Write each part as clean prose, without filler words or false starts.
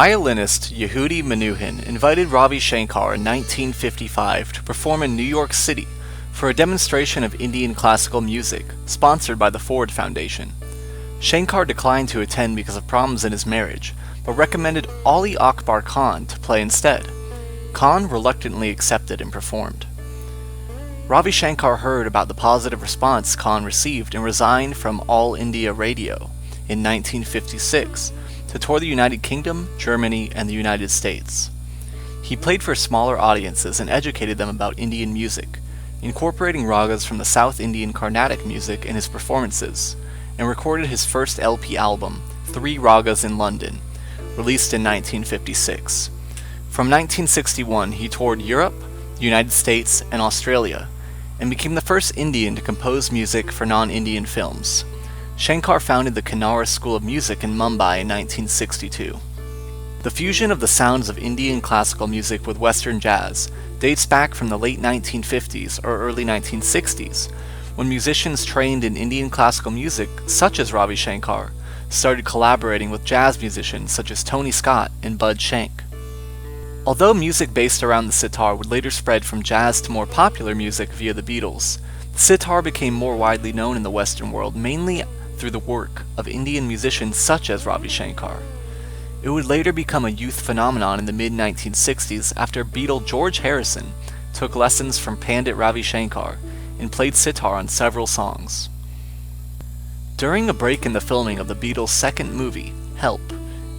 Violinist Yehudi Menuhin invited Ravi Shankar in 1955 to perform in New York City for a demonstration of Indian classical music sponsored by the Ford Foundation. Shankar declined to attend because of problems in his marriage, but recommended Ali Akbar Khan to play instead. Khan reluctantly accepted and performed. Ravi Shankar heard about the positive response Khan received and resigned from All India Radio in 1956 to tour the United Kingdom, Germany, and the United States. He played for smaller audiences and educated them about Indian music, incorporating ragas from the South Indian Carnatic music in his performances, and recorded his first LP album, Three Ragas in London, released in 1956. From 1961, he toured Europe, the United States, and Australia, and became the first Indian to compose music for non-Indian films. Shankar founded the Kanara School of Music in Mumbai in 1962. The fusion of the sounds of Indian classical music with Western jazz dates back from the late 1950s or early 1960s, when musicians trained in Indian classical music, such as Ravi Shankar, started collaborating with jazz musicians such as Tony Scott and Bud Shank. Although music based around the sitar would later spread from jazz to more popular music via the Beatles, the sitar became more widely known in the Western world mainly through the work of Indian musicians such as Ravi Shankar. It would later become a youth phenomenon in the mid-1960s after Beatle George Harrison took lessons from Pandit Ravi Shankar and played sitar on several songs. During a break in the filming of the Beatles' second movie, Help,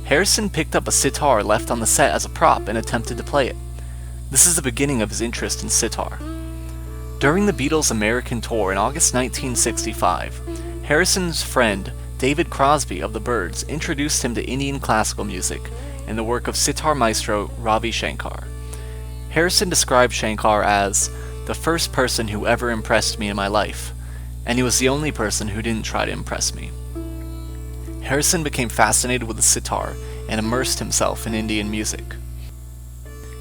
Harrison picked up a sitar left on the set as a prop and attempted to play it. This is the beginning of his interest in sitar. During the Beatles' American tour in August 1965, Harrison's friend David Crosby of the Byrds introduced him to Indian classical music and the work of sitar maestro Ravi Shankar. Harrison described Shankar as the first person who ever impressed me in my life, and he was the only person who didn't try to impress me. Harrison became fascinated with the sitar and immersed himself in Indian music.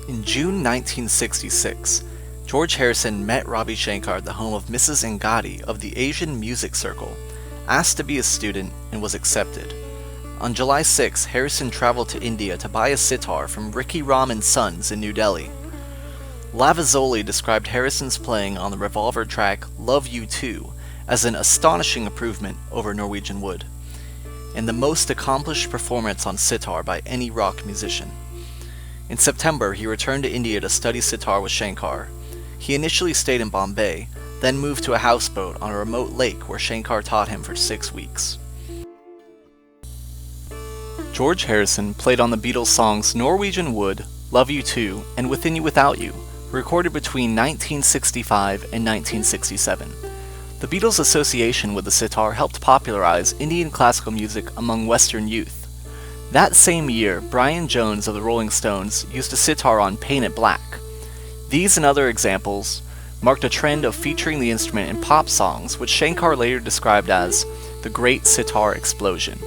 In June 1966, George Harrison met Ravi Shankar at the home of Mrs. Angadi of the Asian Music Circle, asked to be a student, and was accepted. On July 6, Harrison traveled to India to buy a sitar from Ricky Ram and Sons in New Delhi. Lavazoli described Harrison's playing on the Revolver track Love You Too as an astonishing improvement over Norwegian Wood, and the most accomplished performance on sitar by any rock musician. In September, he returned to India to study sitar with Shankar. He initially stayed in Bombay, then moved to a houseboat on a remote lake where Shankar taught him for 6 weeks. George Harrison played on the Beatles' songs Norwegian Wood, Love You Too, and Within You Without You, recorded between 1965 and 1967. The Beatles' association with the sitar helped popularize Indian classical music among Western youth. That same year, Brian Jones of the Rolling Stones used a sitar on Paint It Black. These and other examples marked a trend of featuring the instrument in pop songs, which Shankar later described as the Great Sitar Explosion.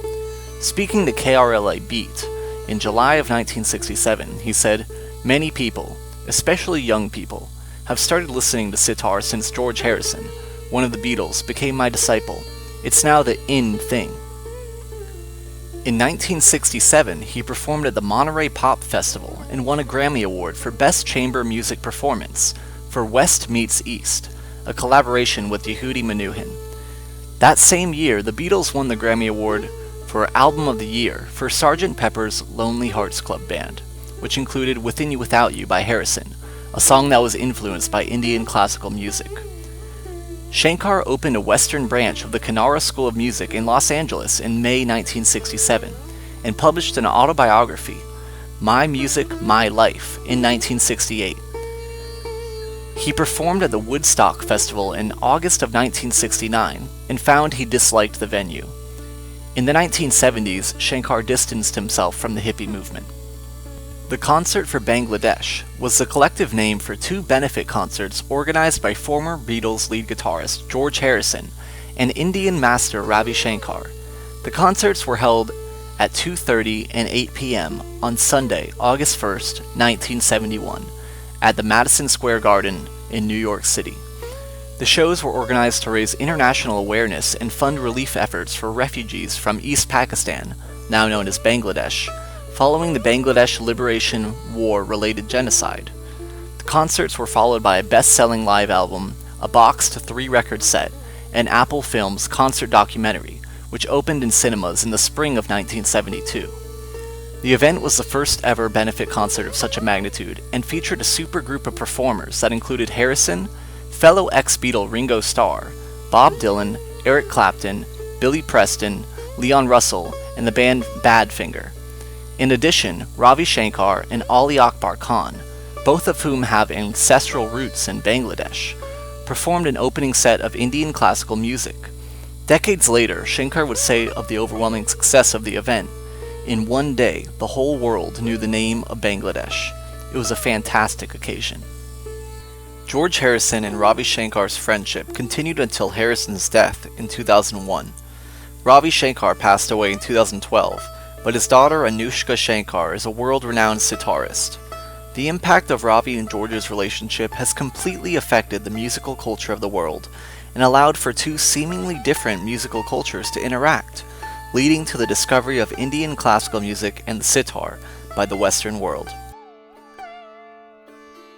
Speaking to KRLA Beat, in July of 1967, he said, "Many people, especially young people, have started listening to sitar since George Harrison, one of the Beatles, became my disciple. It's now the in thing." In 1967, he performed at the Monterey Pop Festival and won a Grammy Award for Best Chamber Music Performance for West Meets East, a collaboration with Yehudi Menuhin. That same year, the Beatles won the Grammy Award for Album of the Year for Sgt. Pepper's Lonely Hearts Club Band, which included Within You Without You by Harrison, a song that was influenced by Indian classical music. Shankar opened a Western branch of the Kanara School of Music in Los Angeles in May 1967 and published an autobiography, My Music, My Life, in 1968. He performed at the Woodstock Festival in August of 1969 and found he disliked the venue. In the 1970s, Shankar distanced himself from the hippie movement. The Concert for Bangladesh was the collective name for 2 benefit concerts organized by former Beatles lead guitarist George Harrison and Indian master Ravi Shankar. The concerts were held at 2:30 and 8 p.m. on Sunday, August 1st, 1971, at the Madison Square Garden in New York City. The shows were organized to raise international awareness and fund relief efforts for refugees from East Pakistan, now known as Bangladesh, following the Bangladesh Liberation War-related genocide. The concerts were followed by a best-selling live album, a boxed 3-record set, and Apple Films' concert documentary, which opened in cinemas in the spring of 1972. The event was the first ever benefit concert of such a magnitude and featured a supergroup of performers that included Harrison, fellow ex-Beatle Ringo Starr, Bob Dylan, Eric Clapton, Billy Preston, Leon Russell, and the band Badfinger. In addition, Ravi Shankar and Ali Akbar Khan, both of whom have ancestral roots in Bangladesh, performed an opening set of Indian classical music. Decades later, Shankar would say of the overwhelming success of the event, "In one day, the whole world knew the name of Bangladesh. It was a fantastic occasion." George Harrison and Ravi Shankar's friendship continued until Harrison's death in 2001. Ravi Shankar passed away in 2012, but his daughter Anushka Shankar is a world-renowned sitarist. The impact of Ravi and George's relationship has completely affected the musical culture of the world and allowed for two seemingly different musical cultures to interact, leading to the discovery of Indian classical music and the sitar by the Western world.